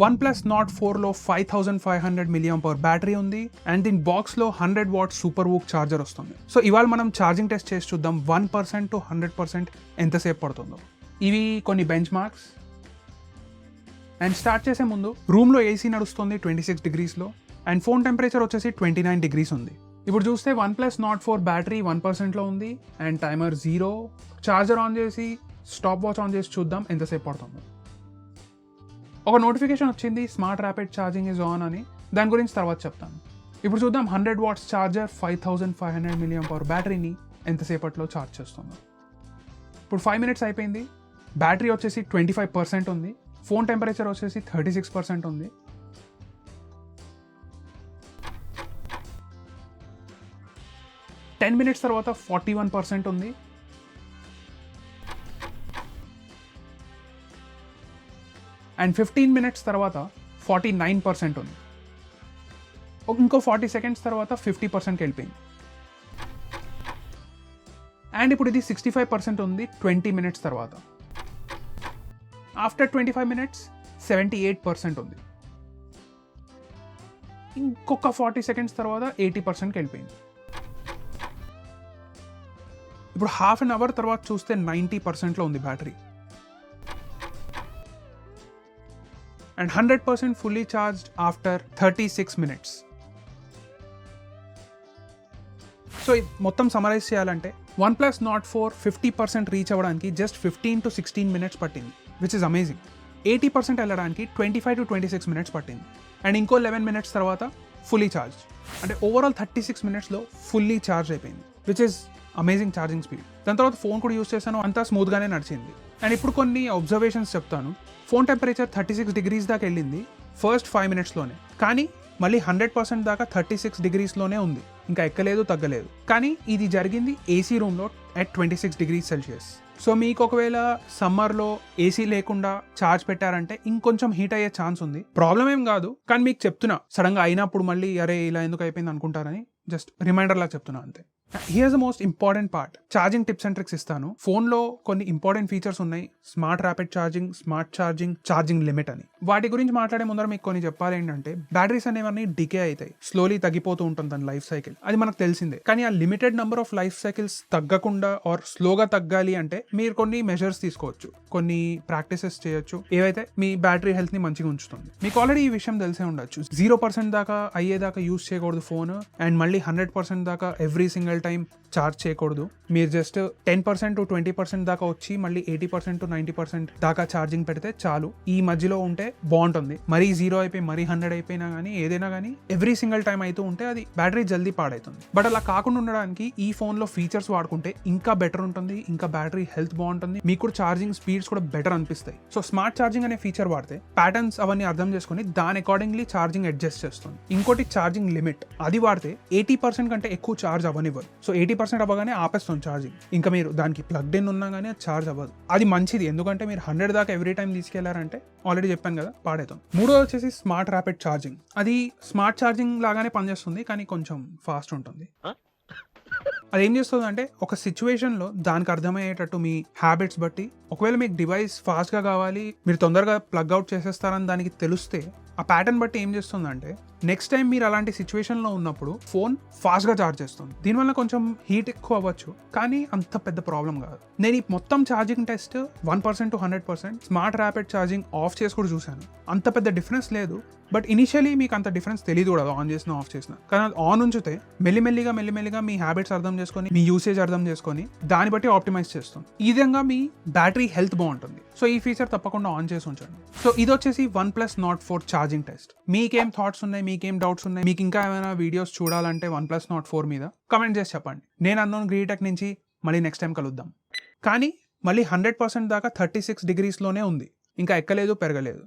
OnePlus Nord 4లో 5500 mAh battery ఉంది and దీని బాక్స్లో 100 వాట్ సూపర్ వూక్ ఛార్జర్ వస్తుంది. సో ఇవాళ మనం ఛార్జింగ్ టెస్ట్ చేసి చూద్దాం 1% to 100% ఎంతసేపు పడుతుందో. ఇవి కొన్ని బెంచ్ మార్క్స్. అండ్ స్టార్ట్ చేసే ముందు రూమ్లో ఏసీ నడుస్తుంది 26 degreesలో అండ్ ఫోన్ టెంపరేచర్ వచ్చేసి 29 degrees ఉంది. ఇప్పుడు చూస్తే OnePlus Nord 4 బ్యాటరీ 1%లో ఉంది అండ్ టైమర్ 0. ఛార్జర్ ఆన్ చేసి స్టాప్ వాచ్ ఆన్ చేసి చూద్దాం ఎంతసేపు పడుతుందో. ఒక నోటిఫికేషన్ వచ్చింది smart rapid charging is on అని. దాని గురించి తర్వాత చెప్తాను. ఇప్పుడు చూద్దాం 100 watts ఛార్జర్ 5500 mAh బ్యాటరీని ఎంతసేపట్లో ఛార్జ్ చేస్తుందో. ఇప్పుడు 5 minutes అయిపోయింది. బ్యాటరీ వచ్చేసి 25% ఉంది. ఫోన్ టెంపరేచర్ వచ్చేసి 36% ఉంది. టెన్ మినిట్స్ తర్వాత 41% ఉంది. అండ్ 15 minutes తర్వాత 49% ఉంది. ఇంకో 40 seconds తర్వాత 50%కి వెళ్ళిపోయింది. అండ్ ఇప్పుడు ఇది 65% ఉంది 20 minutes తర్వాత. ఆఫ్టర్ 25 minutes 78% ఉంది. ఇంకొక 40 seconds తర్వాత 80%కి వెళ్ళిపోయింది. ఇప్పుడు హాఫ్ అన్ అవర్ తర్వాత చూస్తే 90%లో ఉంది battery. And 100% fully charged after 36 minutes. So మొత్తం సమరైజ్ చేయాలంటే OnePlus Nord 4 50% రీచ్ అవ్వడానికి జస్ట్ 15 to 16 minutes పట్టింది, విచ్ ఇస్ అమేజింగ్. 80% వెళ్ళడానికి 25 to 26 minutes పట్టింది. అండ్ ఇంకో 11 minutes తర్వాత ఫుల్లీ ఛార్జ్. అంటే ఓవరాల్ 36 minutesలో ఫుల్లీ ఛార్జ్ అయిపోయింది, which is amazing charging speed. దాని తర్వాత ఫోన్ కూడా యూస్ చేశాను, అంతా స్మూత్గానే నడిచింది. అండ్ ఇప్పుడు కొన్ని అబ్జర్వేషన్స్ చెప్తాను. ఫోన్ టెంపరేచర్ 36 degrees దాకా వెళ్ళింది ఫస్ట్ 5 minutesలోనే, కానీ మళ్ళీ 100% దాకా 36 degreesలోనే ఉంది. ఇంకా ఎక్కలేదు తగ్గలేదు. కానీ ఇది జరిగింది ఏసీ రూమ్లో at 26 degrees Celsius. సో మీకు ఒకవేళ సమ్మర్లో ఏసీ లేకుండా ఛార్జ్ పెట్టారంటే ఇంకొంచెం హీట్ అయ్యే ఛాన్స్ ఉంది. ప్రాబ్లం ఏం కాదు, కానీ మీకు చెప్తున్నా సడన్గా అయినప్పుడు మళ్ళీ అరే ఇలా ఎందుకు అయిపోయింది అనుకుంటారని జస్ట్ రిమైండర్లా చెప్తున్నా అంతే. Here's the most important part. Charging tips and tricks ఇస్తాను. ఫోన్లో కొన్ని ఇంపార్టెంట్ ఫీచర్స్ ఉన్నాయి. Smart rapid charging, smart charging, charging limit అని. వాటి గురించి మాట్లాడే ముందర మీకు కొన్ని చెప్పాలి ఏంటంటే, బ్యాటరీస్ అనేవన్నీ డికే అవుతాయి, స్లోలీ తగ్గిపోతూ ఉంటుంది దాని లైఫ్ సైకిల్. అది మనకు తెలిసిందే. కానీ ఆ limited number of life cycles తగ్గకుండా ఆర్ స్లోగా తగ్గాలి అంటే మీరు కొన్ని మెజర్స్ తీసుకోవచ్చు, కొన్ని ప్రాక్టీసెస్ చేయొచ్చు, ఏవైతే మీ బ్యాటరీ హెల్త్ ని మంచిగా ఉంచుతుంది. మీకు ఆల్రెడీ ఈ విషయం తెలిసే ఉండొచ్చు. 0% దాకా అయ్యేదాకా యూస్ చేయకూడదు ఫోన్. అండ్ మళ్ళీ 100% దాకా ఎవ్రీ సింగిల్ టైం ఛార్జ్ చేయకూడదు. మీరు జస్ట్ 10% to 20% దాకా వచ్చి మళ్ళీ 80% to 90% దాకా ఛార్జింగ్ పెడితే చాలు. ఈ మధ్యలో ఉంటే బాగుంటుంది. మరీ 0 అయిపోయి మరీ 100 అయిపోయినా కానీ ఏదైనా కానీ ఎవ్రీ సింగిల్ టైం అయితే ఉంటే అది బ్యాటరీ జల్దీ పాడవుతుంది. బట్ అలా కాకుండా ఉండడానికి ఈ ఫోన్లో ఫీచర్స్ వాడుకుంటే ఇంకా బెటర్ ఉంటుంది, ఇంకా బ్యాటరీ హెల్త్ బాగుంటుంది, మీకు కూడా ఛార్జింగ్ స్పీడ్స్ కూడా బెటర్ అనిపిస్తాయి. సో స్మార్ట్ ఛార్జింగ్ అనే ఫీచర్ వాడితే ప్యాటర్న్స్ అవన్నీ అర్థం చేసుకుని దాని అకార్డింగ్లీ ఛార్జింగ్ అడ్జస్ట్ చేస్తుంది. ఇంకోటి ఛార్జింగ్ లిమిట్, అది వాడితే 80% కంటే ఎక్కువ ఛార్జ్ అవ్వనివ్వదు. సో 80% అవ్వగానే ఆపేస్తుంది ఛార్జింగ్. ఇంకా మీరు దానికి ప్లగ్డ్ ఇన్ ఉన్నా కానీ అది ఛార్జ్ అవ్వదు. అది మంచిది, ఎందుకంటే మీరు 100 దాకా ఎవ్రీ టైం తీసుకెళ్లారంటే ఆల్రెడీ చెప్పాను కదా పాడవుతుంది. మూడోది వచ్చేసి స్మార్ట్ ర్యాపిడ్ ఛార్జింగ్. అది స్మార్ట్ ఛార్జింగ్ లాగానే పనిచేస్తుంది, కానీ కొంచెం ఫాస్ట్ ఉంటుంది. అది ఏం చేస్తుంది అంటే ఒక సిచ్యువేషన్లో దానికి అర్థమయ్యేటట్టు మీ హ్యాబిట్స్ బట్టి, ఒకవేళ మీకు డివైస్ ఫాస్ట్గా కావాలి, మీరు తొందరగా ప్లగ్ అవుట్ చేసేస్తారని దానికి తెలిస్తే ఆ ప్యాటర్న్ బట్టి ఏం చేస్తుందంటే నెక్స్ట్ టైం మీరు అలాంటి సిచ్యువేషన్లో ఉన్నప్పుడు ఫోన్ ఫాస్ట్గా ఛార్జ్ చేస్తుంది. దీనివల్ల కొంచెం హీట్ ఎక్కువ అవ్వచ్చు, కానీ అంత పెద్ద ప్రాబ్లం కాదు. నేను ఈ మొత్తం charging test 1% to 100% smart rapid charging of చేసి కూడా చూశాను. అంత పెద్ద డిఫరెన్స్ లేదు. బట్ ఇనిషియలీ మీకు అంత డిఫరెన్స్ తెలియదు కూడా ఆన్ చేసినా ఆఫ్ చేసినా. కానీ అది ఆన్ ఉంచితే మెల్లిమెల్లిగా మీ హ్యాబిట్స్ అర్థం చేసుకొని, మీ యూసేజ్ అర్థం చేసుకొని దాన్ని బట్టి ఆప్టిమైజ్ చేస్తుంది. ఈ విధంగా మీ బ్యాటరీ హెల్త్ బాగుంటుంది. సో ఈ ఫీచర్ తప్పకుండా ఆన్ చేసి ఉంచండి. సో ఇది వచ్చేసి OnePlus Nord 4 ఛార్జింగ్ టెస్ట్. మీకేం థాట్స్ ఉన్నాయి, మీకేం డౌట్స్ ఉన్నాయి, మీకు ఇంకా ఏమైనా వీడియోస్ చూడాలంటే OnePlus Nord 4 మీద కమెంట్ చేసి చెప్పండి. నేను అన్నోన్ గ్రీటెక్ నుంచి మళ్ళీ నెక్స్ట్ టైం కలుద్దాం. కానీ మళ్ళీ 100% దాకా 36 degreesలోనే ఉంది. ఇంకా ఎక్కలేదు పెరగలేదు.